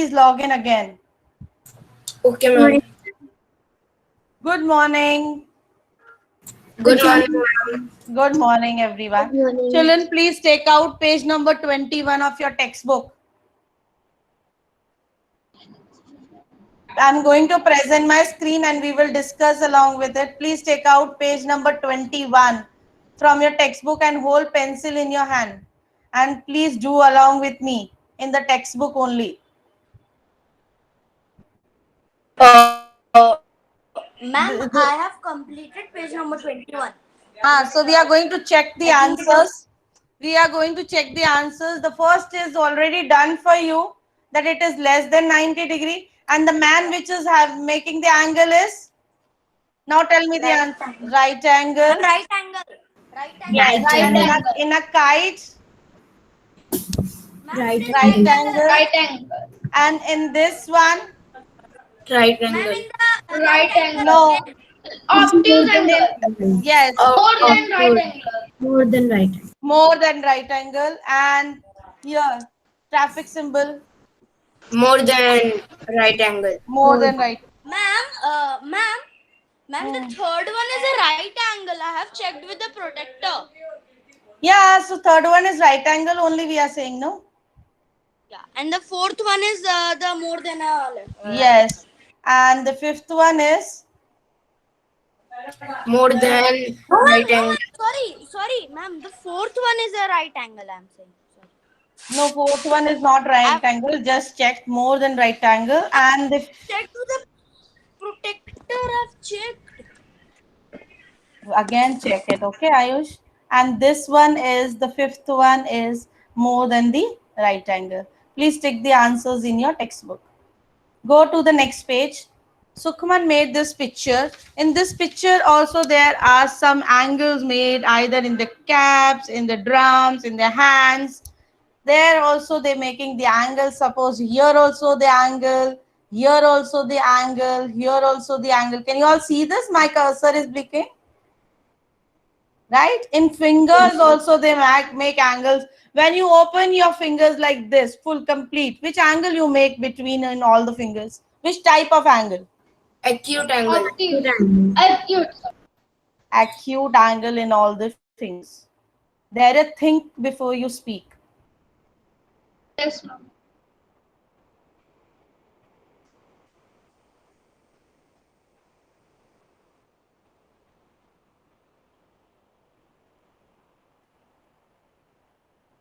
log in again. Okay, ma'am. Good morning. Good morning, ma'am. Good morning, everyone. Good morning. Children, please take out page number 21 of your textbook. I'm going to present my screen and we will discuss along with it. Please take out page number 21 from your textbook and hold pencil in your hand. And please do along with me in the textbook only. Ma'am, I have completed page number 21. So we are going to check the I think answers. We are going to check the answers. The first is already done for you, that it is less than 90 degree, and the man which is making the angle is, now tell me the Right answer. angle. Right angle. Ma'am, right angle. Right angle. Yes. Right And angle. in a kite, Ma'am, Right it is right right angle. angle. angle. angle. And in this one, Right Ma'am, angle. in the Right angle no. again. Obtuse In angle. yes, More than right Good. angle. More than right. more than right angle. And here, traffic symbol, More than right angle. more than right. Ma'am, the Hmm. third one is a right angle. I have checked with the protector. Yeah, so third one is right angle only we are saying, no? Yeah, and the fourth one is the more than a right angle. Yes. And the fifth one is, More than No, right ma'am, no, angle. ma'am. Sorry, ma'am. The fourth one is a right angle. I'm saying. Sorry. no, fourth one is not right I've angle, just checked more than right angle. And the, checked with the protector. I've checked. again check it, okay, Ayush? And this one is, the fifth one is more than the right angle. Please take the answers in your textbook. Go to the next page. Sukhman made this picture. In this picture also there are some angles made either in the caps, in the drums, in the hands. There also they making the angle. Suppose here also the angle, here also the angle, here also the angle. Can you all see this? My cursor is blinking. Right? In fingers also they make angles. When you open your fingers like this, full complete, which angle you make between in all the fingers? Which type of angle? Acute angle. Obtuse. Acute. Acute angle in all the fingers. There, think before you speak. Yes, ma'am.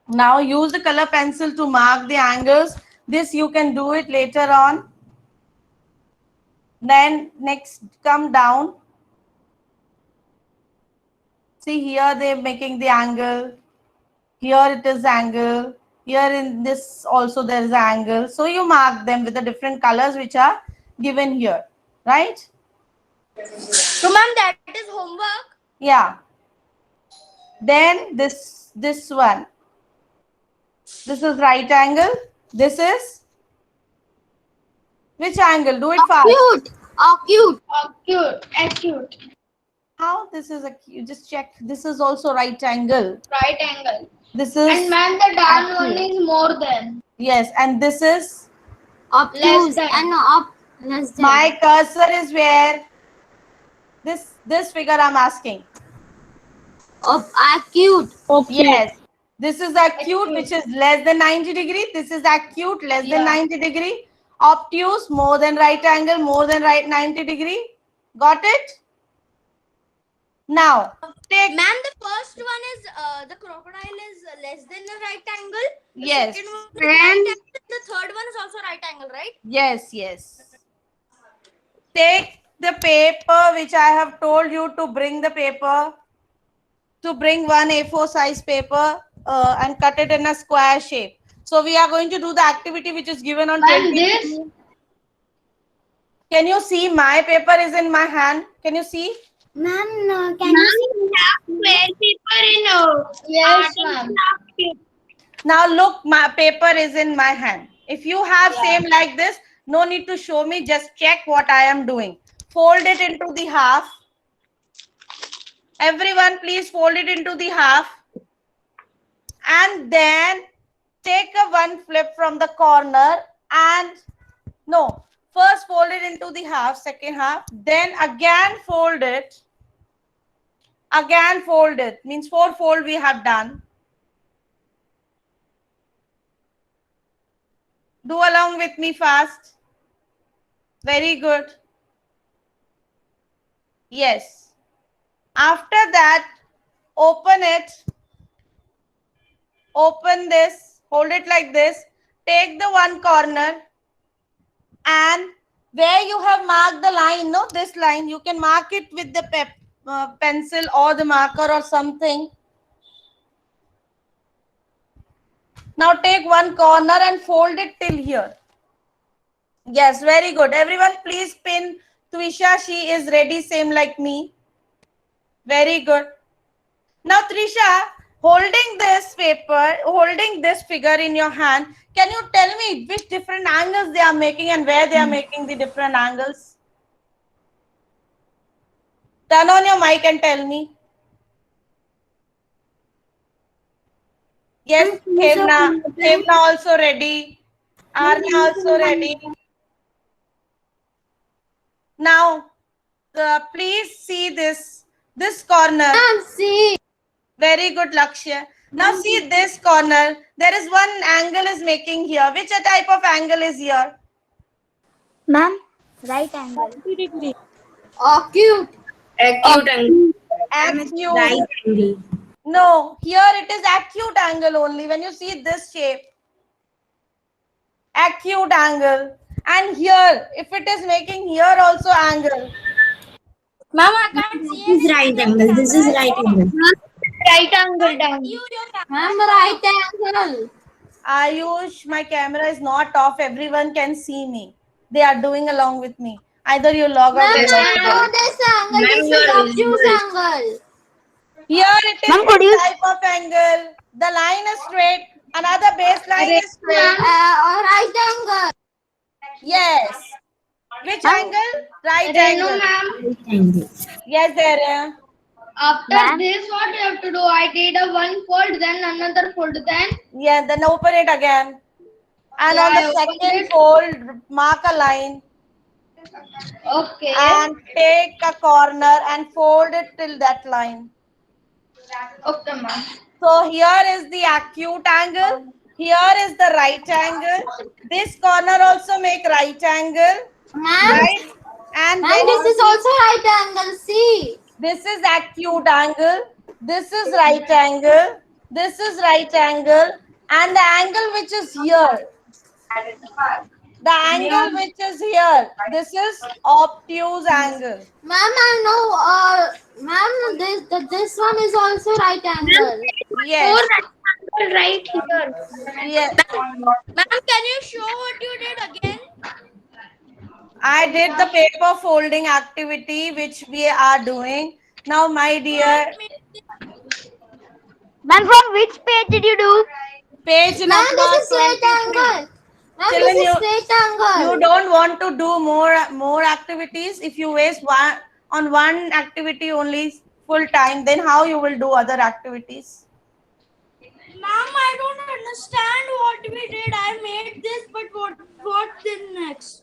Now use the color pencil to mark the angles. This you can do it later on. Then next come down. See here they're making the angle. Here it is angle. Here in this also there is angle. So you mark them with the different colors which are given here. Right? So, ma'am, that is homework. Yeah. Then this one. This is right angle. This is which angle? Do it fast. Acute. Acute. Acute. Acute. How this is a, you just check. This is also right angle. Right angle. This And is man, the down one acute. is more than. Yes, and this is, Less than. And up less than. my cursor is where this figure I'm asking. Of acute. Yes, this is acute, Acute. which is less than 90 degree. This is acute, less than Yeah. 90 degree. Obtuse, more than right angle, more than right 90 degree. Got it? Now take, Ma'am, the first one is the crocodile is less than a right angle. The yes, second one is right angle. The third one is also right angle, right? yes. Take the paper which I have told you to bring the paper, to bring one A4 size paper and cut it in a square shape. So we are going to do the activity which is given on Man, 20. this. Can you see my paper is in my hand? Can you see? Ma'am, can Ma'am, we have square paper in Yes, ma'am. Now look, my paper is in my hand. If you have same like this, no need to show me, just check what I am doing. Fold it into the half. Everyone please fold it into the half. And then take a one flip from the corner and no, first fold it into the half, second half, then again fold it. Again fold it, means 4 fold we have done. Do along with me fast. Very good. Yes. After that, open it. Open this, hold it like this. Take the one corner and where you have marked the line, no, this line, you can mark it with the pencil or the marker or something. Now take one corner and fold it till here. Yes, very good. Everyone please pin Twisha. She is ready, same like me. Very good. Now Trisha, holding this paper, holding this figure in your hand, can you tell me which different angles they are making and where they are making the different angles? Turn on your mic and tell me. Yes, Hemna also ready. Arna also ready. Now, please see this corner. See. Very good, Lakshya. Now see this corner. There is one angle is making here. Which type of angle is here? Ma'am, right angle. Acute. Acute angle. Acute. Right angle. No, here it is acute angle only. When you see this shape, acute angle. And here, if it is making here also angle. Ma'am, I can't see This is right angle. This is right angle. Right angle down. you, your camera. Ma'am, right angle. Ayush, my camera is not off. Everyone can see me. They are doing along with me. Either you log out or Ma'am, log I in. know this angle. Ma'am, This you is are obtuse visible. angle. Here it is Ma'am, could this you- type of angle. The line is straight. Another baseline is straight. Right angle. Yes. Which angle? Right Renu, angle. ma'am. Right angle. Yes, there. After Ma'am? this, what you have to do? I did a one fold, then another fold, then. Yeah, then open it again. And Yeah, on I the opened second it. fold, mark a line Okay. and take a corner and fold it till that line. Okay, ma'am. So here is the acute angle. Here is the right angle. This corner also make right angle, Ma'am, right? And ma'am, then this is also right angle. See. this is acute angle. This is right angle. This is right angle. And the angle which is here. The angle which is here. This is obtuse angle. Ma'am, I know. Ma'am, this one is also right angle. Yes. Right here. Yes. Ma'am, can you show what you did again? I did the paper folding activity which we are doing. Now, my dear, Ma'am, from which page did you do? page Ma'am, number this is straight 23. angle. Ma'am, Children, this is straight angle. you don't want to do more activities. If you waste one activity only full time, then how you will do other activities? Ma'am, I don't understand what we did. I made this, but what then next?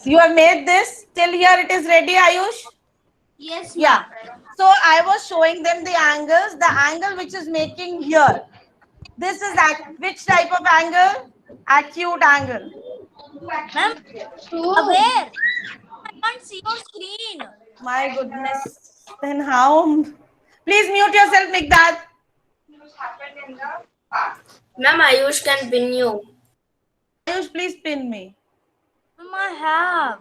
You have made this till here. It is ready, Ayush. Yes, Yeah. So I was showing them the angles. The angle which is making here. This is which type of angle? Acute angle. ma'am. Where? I can't see your screen. My goodness. Then how? Please mute yourself, Mikdad. Ma'am, Ayush can pin you. Ayush, please pin me. Ma'am, I have.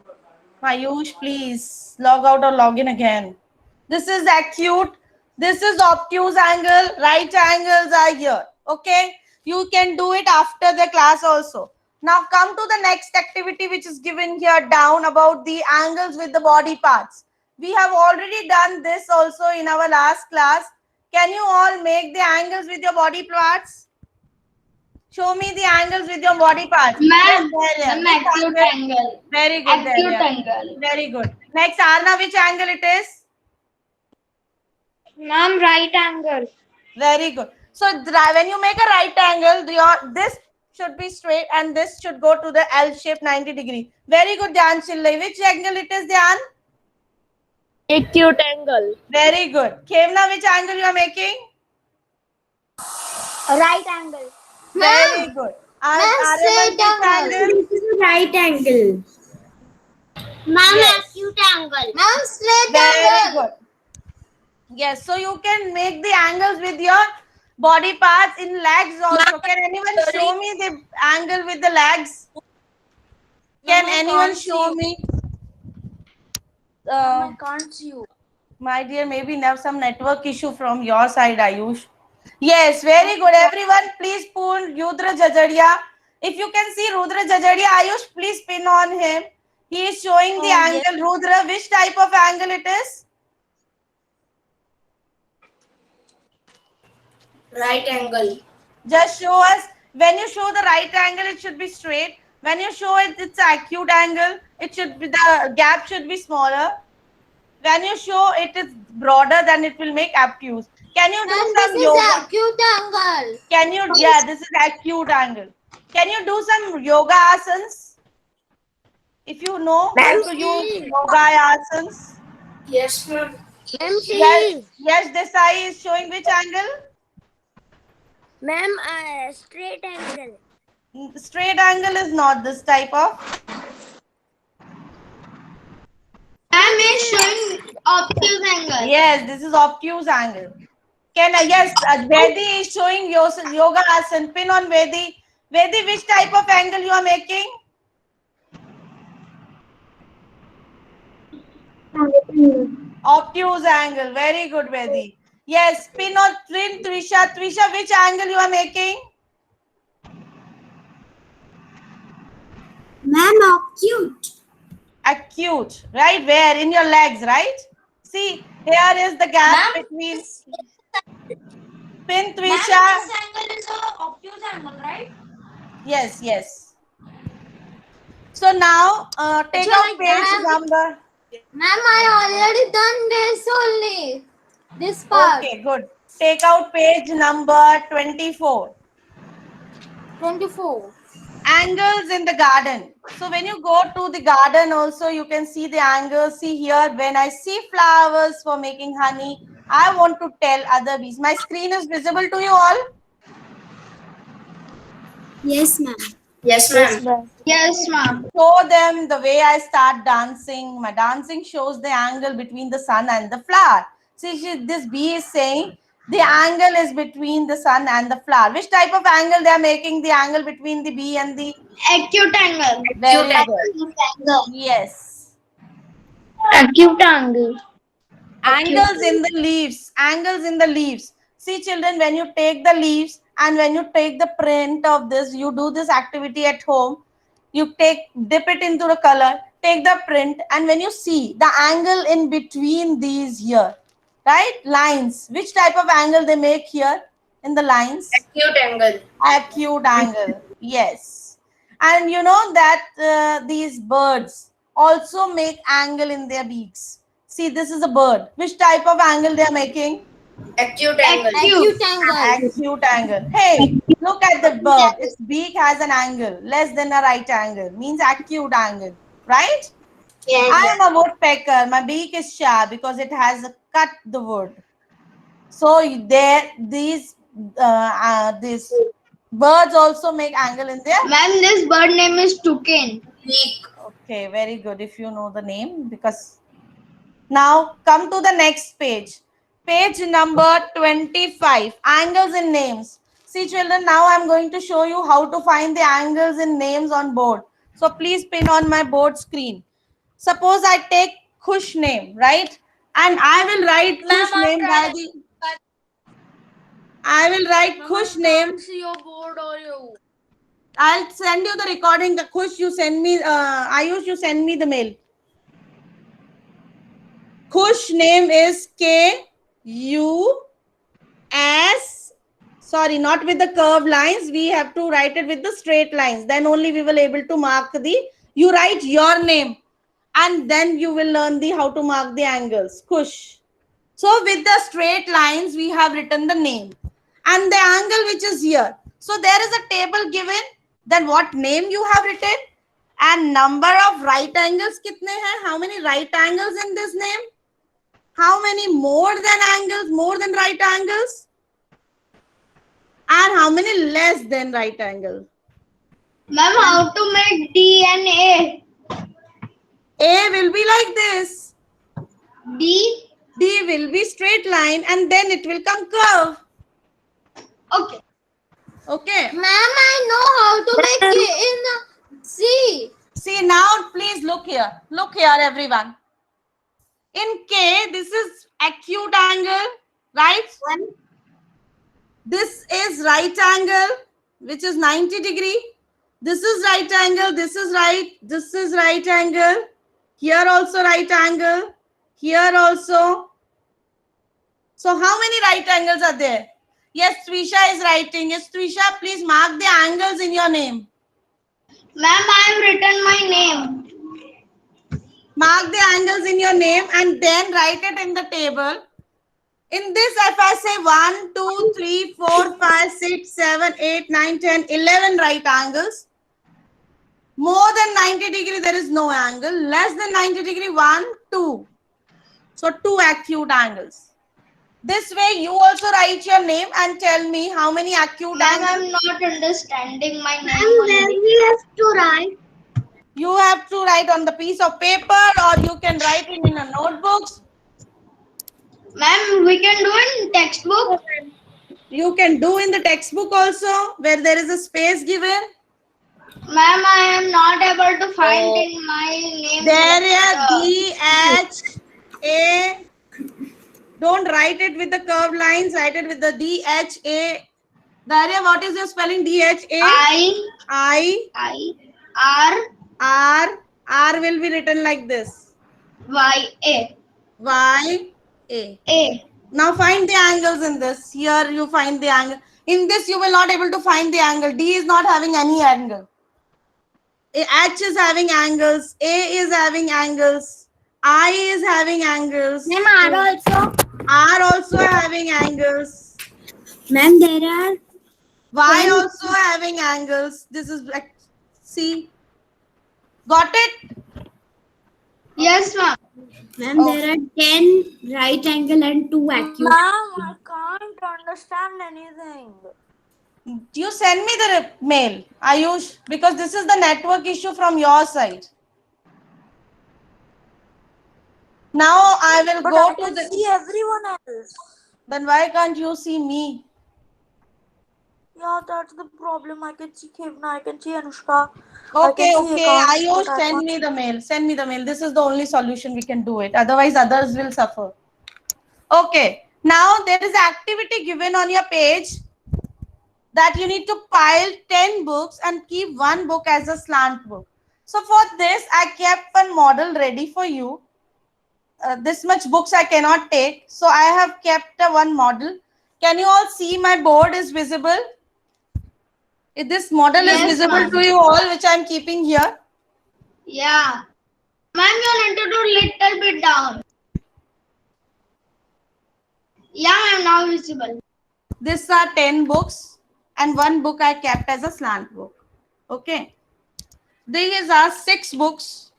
Ayush, please log out or log in again. This is acute. This is obtuse angle. Right angles are here. Okay. You can do it after the class also. Now come to the next activity which is given here down about the angles with the body parts. We have already done this also in our last class. Can you all make the angles with your body parts? Show me the angles with your body parts. Ma'am, Yes, the Which acute angle. Very good. Acute Daria. angle. Very good. Next, Arna, which angle it is? Ma'am, right angle. Very good. So when you make a right angle, this should be straight and this should go to the L shape 90 degree. Very good, Dhyan Chillai. Which angle it is, Dhyan? Acute angle. Very good. Khevna, which angle you are making? Right angle. Very good. Aryaman, straight which angle. angle? This is right angle. Ma'am, Yes. acute angle. Ma'am, straight Very angle. good. Yes, so you can make the angles with your body parts in legs also. Can anyone show me the angle with the legs? Can anyone show me? I can't see you. My dear, maybe now some network issue from your side, Ayush. Yes, very good. Everyone, please put Rudra Jajadia. If you can see Rudra Jajadia, Ayush, please pin on him. He is showing the angle. Rudra, which type of angle it is? Right angle. Just show us. When you show the right angle, it should be straight. When you show it, it's acute angle. It should be, the gap should be smaller. When you show it is broader, then it will make obtuse. Can you do Ma'am, some this is yoga? acute angle. Can you? Yeah, this is acute angle. Can you do some yoga asanas? If you know how to use yoga asanas. Yes, ma'am. Ma'am, Yes, yes, Desai is showing which angle? Ma'am, straight angle. Straight angle is not this type of. Ma'am is showing obtuse angle. Yes, this is obtuse angle. Can yes, Vedi is showing yoga asana. Pin on Vedi. Vedi, which type of angle you are making? Obtuse angle. Very good, Vedi. Yes, pin on Trisha. Trisha, which angle you are making? Ma'am, acute. Acute. Right? Where? In your legs, right? See, here is the gap between. Pin Ma'am, Trisha. this angle is a obtuse angle, right? Yes, yes. So now take So out like page that. number. Ma'am, I already done this only. This part. Okay, good. Take out page number 24. 24. Angles in the garden. So when you go to the garden also, you can see the angles. See here, when I see flowers for making honey, I want to tell other bees. My screen is visible to you all? Yes, ma'am. Yes, ma'am. Yes, ma'am. Show them the way I start dancing. My dancing shows the angle between the sun and the flower. See, this bee is saying the angle is between the sun and the flower. Which type of angle they are making? The angle between the bee and the... Acute angle. Very good. Acute angle. Yes. Acute angle. Angles in the leaves. Angles in the leaves. See, children, when you take the leaves and when you take the print of this, you do this activity at home. You dip it into the color, take the print, and when you see the angle in between these here, right? Lines. Which type of angle they make here in the lines? Acute angle. Acute angle. Yes. And you know that these birds also make angle in their beaks. See, this is a bird. Which type of angle they are making? Acute angle. Acute angle. Acute angle. Hey, look at the bird. Its beak has an angle less than a right angle. Means acute angle. Right? I am a woodpecker. My beak is sharp because it has cut the wood. So these birds also make angle in there. Ma'am, this bird name is toucan. Beak. Okay, very good if you know the name, because now come to the next page. Page number 25, angles in names. See children, now I'm going to show you how to find the angles in names on board. So please pin on my board screen. Suppose I take Khush name, right? And I will write Khush name by the... I will write Khush name. See your board or you. I'll send you the recording. Khush, you send me, Ayush, you send me the mail. Khush name is K-U-S. Sorry, not with the curved lines. We have to write it with the straight lines. Then only we will able to mark the... You write your name and then you will learn the how to mark the angles. Khush. So with the straight lines, we have written the name and the angle which is here. So there is a table given Then what name you have written? And number of right angles kitne hain? How many right angles in this name? How many more than angles, more than right angles? And how many less than right angle? Ma'am, how to make D and A? A will be like this. D? D will be straight line and then it will come curve. Okay. Okay. Ma'am, I know how to make it in C. See now, please look here. Look here, everyone. In K, this is acute angle, right? This is right angle, which is 90 degree. This is right angle. This is right angle. Here also right angle. Here also. So how many right angles are there? Yes, Trisha is writing. Yes, Trisha, please mark the angles in your name. Ma'am, I have written my name. Mark the angles in your name and then write it in the table. In this, if I say 1, 2, 3, 4, 5, 6, 7, 8, 9, 10, 11 right angles. More than 90 degree, there is no angle. Less than 90 degree, 1, 2. So 2 acute angles. This way, you also write your name and tell me how many acute Ma'am, angles. I'm not understanding my name. Where we have to write? You have to write on the piece of paper or you can write it in a notebooks. Ma'am, we can do in textbook. You can do in the textbook also where there is a space given. Ma'am, I am not able to find in my name. There is D, H, A. Don't write it with the curved lines. Write it with the D, H, A. Daria, what is your spelling? D, H, A? I. R. R will be written like this. Y, A. Y, A. A. Now find the angles in this. Here you find the angle. In this, you will not able to find the angle. D is not having any angle. H is having angles. A is having angles. I is having angles. Ma'am, R also. R also having angles. Ma'am, there are. Y also having angles. This is like, see. Got it? Yes, ma'am. Ma'am, there are 10 right angle and 2 acute. Ma'am, I can't understand anything. You send me the mail, Ayush, because this is the network issue from your side. Now I will But go I to can the. see everyone else. Then why can't you see me? Yeah, that's the problem. I can see Kevna, I can see Anushka. Okay, I can see okay. Akash, Ayush, but I send can't me see- the mail. Send me the mail. This is the only solution we can do it. Otherwise, others will suffer. Okay. Now there is activity given on your page that you need to pile 10 books and keep one book as a slant book. So for this, I kept one model ready for you. This much books I cannot take. So I have kept one model. Can you all see my board is visible? If this model is Yes, visible ma'am. to you all, which I am keeping here. Yeah. Ma'am, you need to do little bit down. Yeah, ma'am, now visible. These are 10 books and one book I kept as a slant book. Okay. These are 6 books.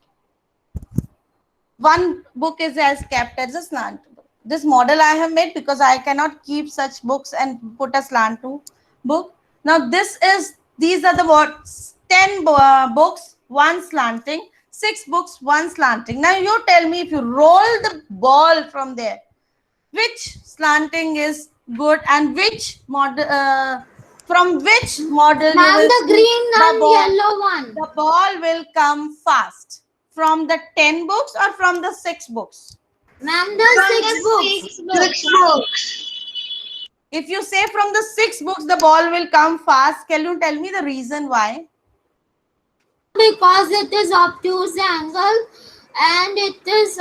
One book is as kept as a slant book. This model I have made because I cannot keep such books and put a slant to book. Now these are the what 10 books, one slanting, 6 books, one slanting. Now you tell me if you roll the ball from there, which slanting is good and which model from which model Ma'am, you will the see green the and ball. yellow one. The ball will come fast from the 10 books or from the 6 books. Ma'am, the 6 books. 6 books. If you say from the 6 books the ball will come fast, can you tell me the reason why? Because it is obtuse angle and it is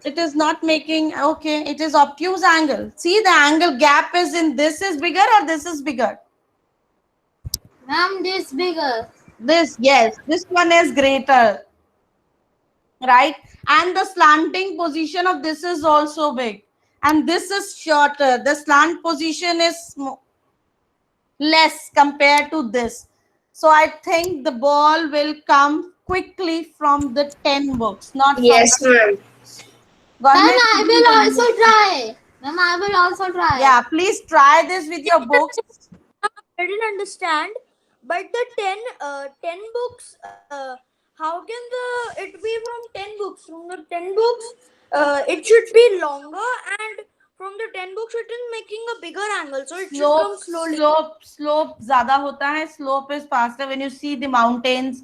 It is not making, okay, it is obtuse angle. See, the angle gap is in this is bigger or this is bigger? Ma'am, this bigger. This, yes, this one is greater, right? And the slanting position of this is also big. And this is shorter. The slant position is less compared to this. So I think the ball will come quickly from the 10 books, not Yes, from. ma'am. Got Ma'am, it? I will also try. Ma'am, I will also try. Yeah, please try this with your books. I didn't understand. But the 10 books, how can it be from 10 books? From the 10 books, it should be longer, and from the 10 books, it is making a bigger angle. So it should come slowly. Slope ज़्यादा होता है. Slope is faster when you see the mountains,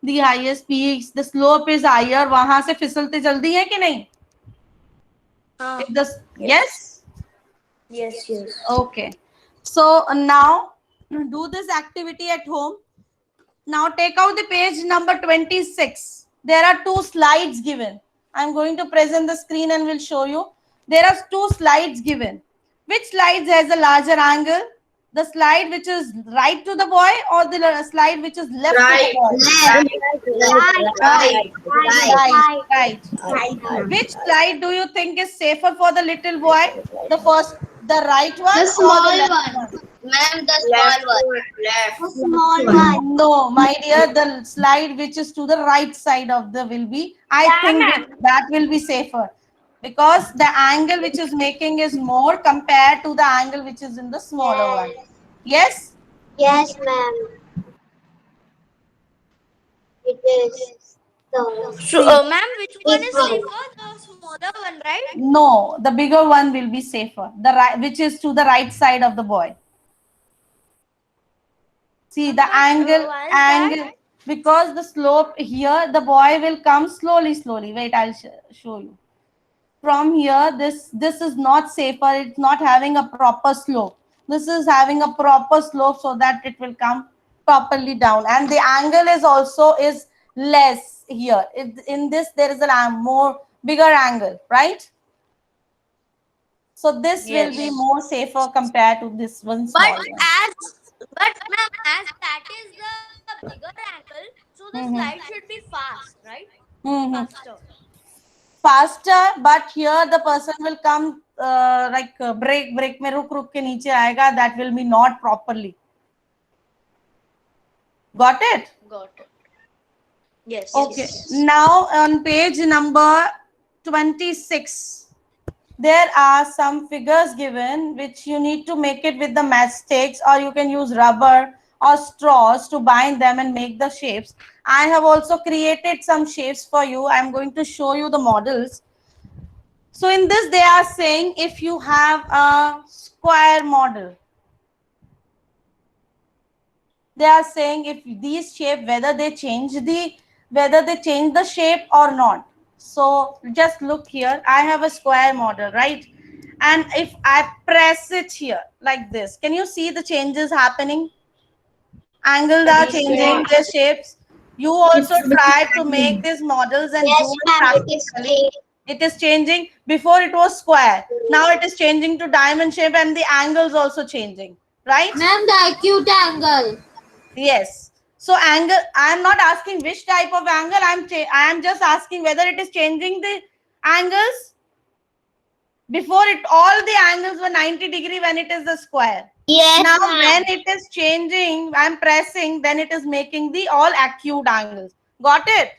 the highest peaks. The slope is higher. वहां से फिसलते जल्दी है कि नहीं? If the yes. Yes, yes. Okay. So now do this activity at home. Now take out the page number 26. There are two slides given. I'm going to present the screen and will show you. There are two slides given. Which slide has a larger angle? The slide which is right to the boy or the slide which is left to the boy? Right. Which slide do you think is safer for the little boy? The right one The or small the left one. one? Ma'am, the small one. Left. Small one. No, my dear, the slide which is to the right side of the will be, I think that will be safer because the angle which is making is more compared to the angle which is in the smaller one. Yes? Yes, ma'am. It is. So, ma'am, which one is safer? The smaller one, right? No, the bigger one will be safer. The right, which is to the right side of the boy. See the why is angle because the slope here, the boy will come slowly. Wait, I'll show you. From here, this is not safer. It's not having a proper slope. This is having a proper slope so that it will come properly down. And the angle is also is less here. In this, there is a more bigger angle, right? So this will be more safer compared to this one small one. But ma'am, as that is the bigger angle, so the slide should be fast, right? Faster, but here the person will come like break में रुक के नीचे आएगा. That will be not properly. Got it? Got it. Yes. Okay. Yes. Now on page number 26, there are some figures given which you need to make it with the matchsticks, or you can use rubber or straws to bind them and make the shapes. I have also created some shapes for you. I'm going to show you the models. So in this, they are saying if you have a square model, they are saying if these shape, whether they change the shape or not. So just look here. I have a square model, right? And if I press it here like this, can you see the changes happening? Angles are changing, the shapes. You also try to make these models and Yes, do it ma'am. practically. It is changing. Before it was square. Now it is changing to diamond shape and the angles also changing, right? Ma'am, the acute angle. Yes. So angle, I am not asking which type of angle. I am just asking whether it is changing the angles. Before it, all the angles were 90 degree when it is the square. Yes, Now ma'am. when it is changing, I am pressing, then it is making the all acute angles. Got it?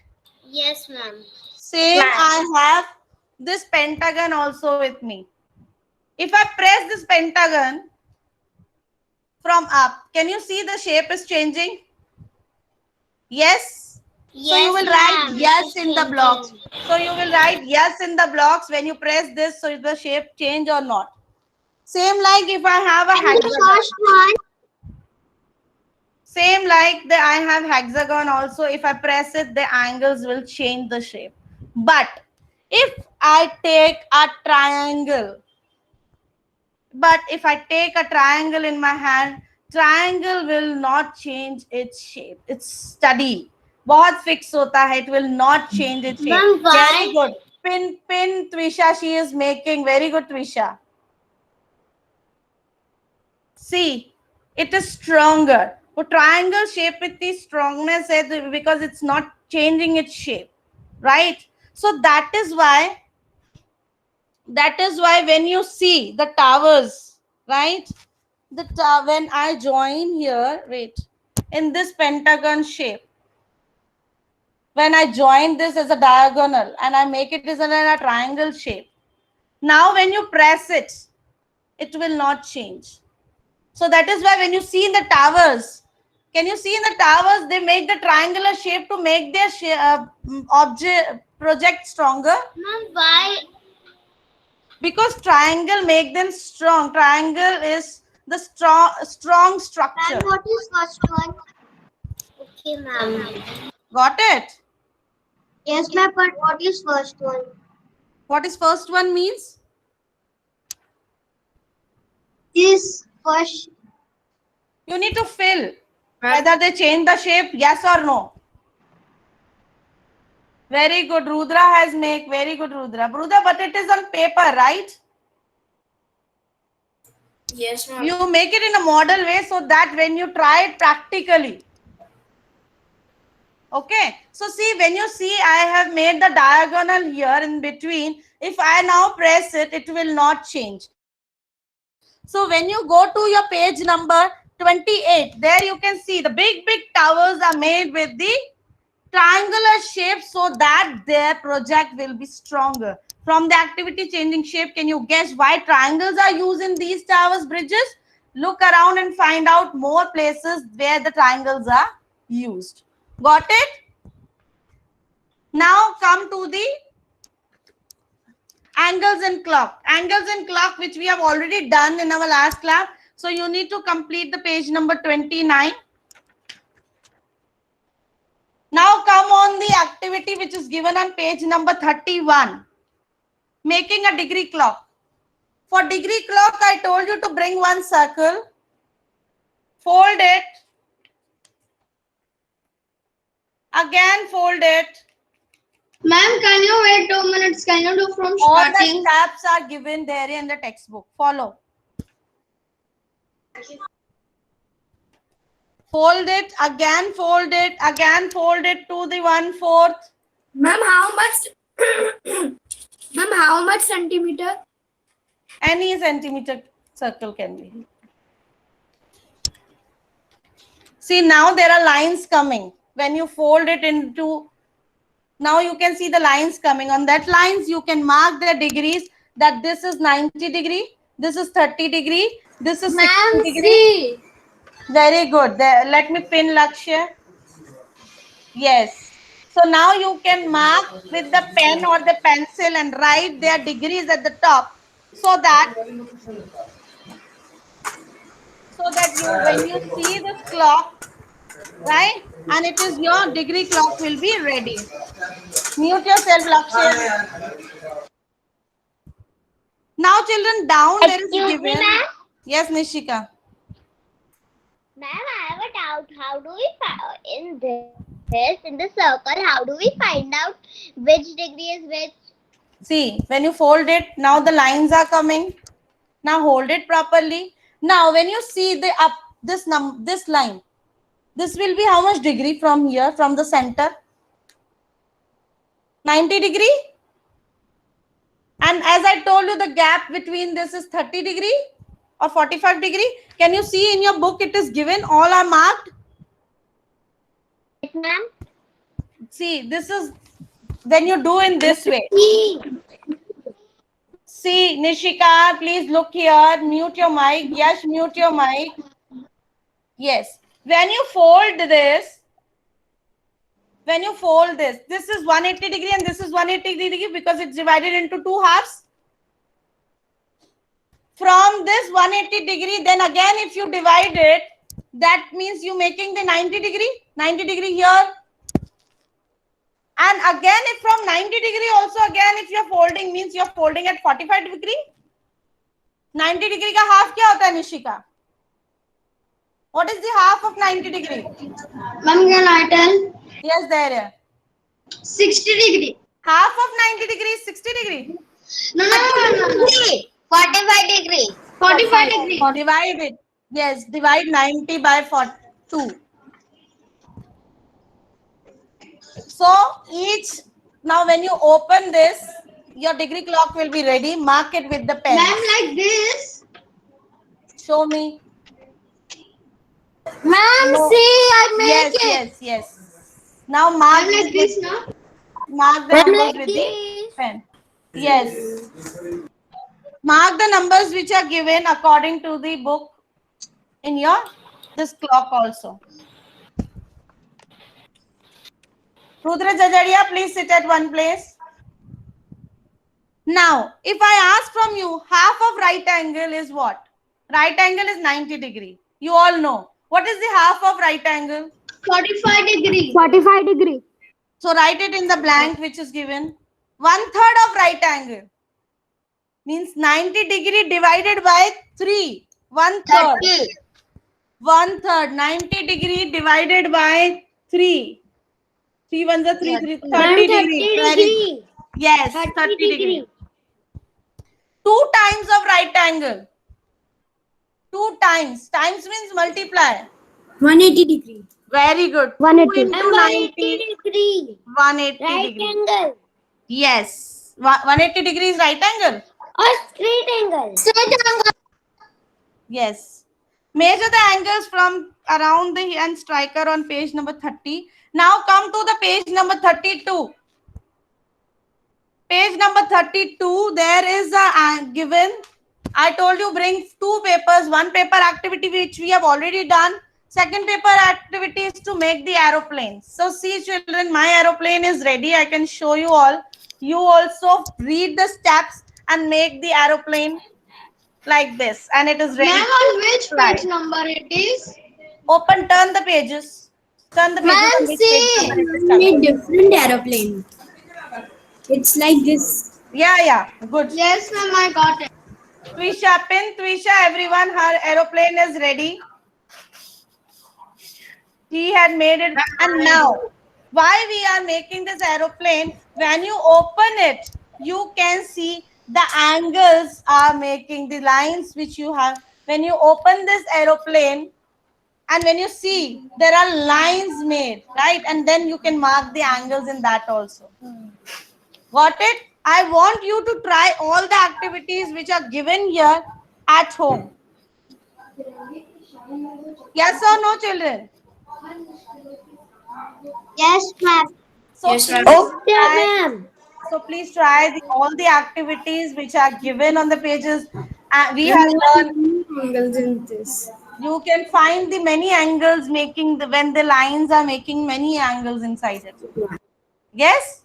Yes, ma'am. Same, I have this pentagon also with me. If I press this pentagon from up, can you see the shape is changing? Yes? So you will write yes in the blocks. So you will write yes in the blocks when you press this, so the shape change or not. Same like if I have a hexagon. Same like I have hexagon also. If I press it, the angles will change the shape. But if I take a triangle, in my hand, triangle will not change its shape. It's steady. बहुत fix होता है. It will not change its shape. Ma'am, why? Very good. Pin, Twisha, she is making. Very good, Twisha. See, it is stronger. वो triangle shape इतनी strongness है because it's not changing its shape, right? So that is why when you see the towers, right? When I join here, wait, in this pentagon shape. When I join this as a diagonal and I make it as in a triangle shape. Now when you press it, it will not change. So that is why when you see in the towers, can you see in the towers, they make the triangular shape to make their project stronger? Ma'am, why? Because triangle make them strong. Triangle is the strong structure. Ma'am, what is first one? Okay, ma'am. Got it? Yes, ma'am, but what is first one? What is first one means? This first. You need to fill whether they change the shape, yes or no. Very good. Rudra has make. Very good, Rudra. Rudra, but it is on paper, right? Yes, ma'am. You make it in a model way so that when you try it practically. Okay. So see, when you see, I have made the diagonal here in between. If I now press it, it will not change. So when you go to your page number 28, there you can see the big towers are made with the triangular shape so that their project will be stronger. From the activity changing shape, can you guess why triangles are used in these towers, bridges? Look around and find out more places where the triangles are used. Got it? Now come to the angles in clock. Angles in clock, which we have already done in our last class. So you need to complete the page number 29. Now come on the activity which is given on page number 31. Making a degree clock. For degree clock, I told you to bring one circle, fold it, again fold it. Ma'am, can you wait 2 minutes? Can you do from All the starting? steps are given there in the textbook. Follow. Fold it, again fold it, again fold it to the 1/4. Ma'am, how much? Ma'am, how much centimeter? Any centimeter circle can be. See, now there are lines coming. When you fold it into, now you can see the lines coming. On that lines, you can mark the degrees that this is 90 degree, this is 30 degree, this is 60 degree. Very good. There, let me pin Lakshya. Yes. So now you can mark with the pen or the pencil and write their degrees at the top so that you, when you see this clock, right, and it is your degree clock will be ready. Mute yourself, Lakshya. Now children, down there is Excuse me, given. ma'am. Yes, Nishika. Ma'am, I have a doubt. How do we find in the circle? How do we find out which degree is which? See, when you fold it, now the lines are coming. Now hold it properly. Now when you see the up this line, this will be how much degree from here, from the center? 90 degree. And as I told you, the gap between this is 30 degree or 45 degree. Can you see in your book it is given? All are marked. Yes, ma'am. See, this is when you do in this way. See, Nishika, please look here. Mute your mic. Yes, mute your mic. Yes. When you fold this, this is 180 degree and this is 180 degree because it's divided into two halves. From this 180 degree, then again if you divide it, that means you making the 90 degree here. And again, if from 90 degree also again, if you're folding, means you're folding at 45 degree. 90 degree ka half kya hota hai, Nishika? What is the half of 90 degree? Ma'am, can I tell? Yes, there. 60 degree. Half of 90 degree is 60 degree. No. 45 degree. 45 degree. Divide it. Yes, divide 90 by 42. So each, now when you open this, your degree clock will be ready. Mark it with the pen. Ma'am, like this. Show me. Ma'am, No. see, I make Yes, it. yes. Now mark I'm like this this now. mark the I'm numbers like with the this. pen. Yes. Mark the numbers which are given according to the book in your this clock also. Rudra Jajaria, please sit at one place. Now, if I ask from you, half of right angle is what? Right angle is 90 degree. You all know. What is the half of right angle? 45 degree. 45 degree. So write it in the blank which is given. 1/3 of right angle means 90 degree divided by 3. 1/3. 30. 1/3. 90 degree divided by 3. 3 ones are 3, 3 30 degree. Very good. Yes, 30 degree. 2 times of right angle. 2 times. Times means multiply. 180 degree. Very good. 180. 2 into 90. degree. 180 Right degree. angle. Yes. 180 degrees right angle. Or straight angle. Straight angle. Yes. Measure the angles from around the hand striker on page number 30. Now come to the page number 32. Page number 32, there is a given. I told you bring 2 papers. One paper activity which we have already done. Second paper activity is to make the aeroplane. So see children, my aeroplane is ready. I can show you all. You also read the steps and make the aeroplane like this. And it is ready. Ma'am, on which fly. page number it is? Open, turn the pages. Turn the pages Ma'am, on which page see. number it is Made coming. different aeroplane. It's like this. Yeah, good. Yes, ma'am, I got it. Twisha, everyone, her aeroplane is ready. He had made it. And now, why we are making this aeroplane? When you open it, you can see the angles are making the lines which you have. When you open this aeroplane, and when you see, there are lines made, right? And then you can mark the angles in that also. Got it? I want you to try all the activities which are given here at home. Yes or no, children? Yes, ma'am. So Yes, ma'am. Ma'am. So please try all the activities which are given on the pages. We There have are learned. many angles in this. You can find the many angles making when the lines are making many angles inside it. Yes?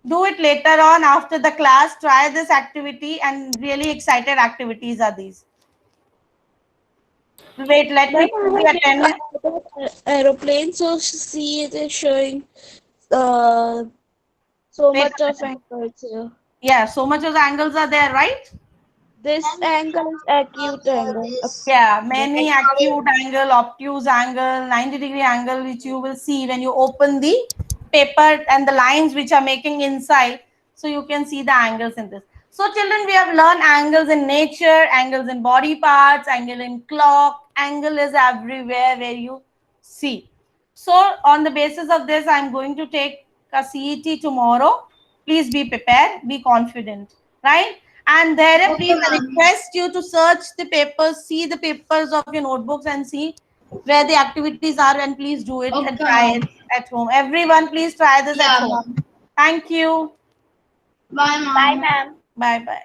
Do it later on after the class. Try this activity, and really excited activities are these. Wait, let me put the attendance. Aeroplane, so see it is showing so Wait much a of minute. angles here. Yeah, so much of angles are there, right? This angle is acute angle. Yeah, many acute angle, obtuse angle, 90-degree angle, which you will see when you open the paper and the lines which are making inside. So you can see the angles in this. So children, we have learned angles in nature, angles in body parts, angle in clock. Angle is everywhere where you see. So on the basis of this, I'm going to take a CET tomorrow. Please be prepared, be confident, right? And there, please, I request you to search the papers, see the papers of your notebooks and see where the activities are, and please do it and try it at home. Everyone, please try this at home. Thank you. Bye, ma'am. Bye, ma'am. Bye-bye.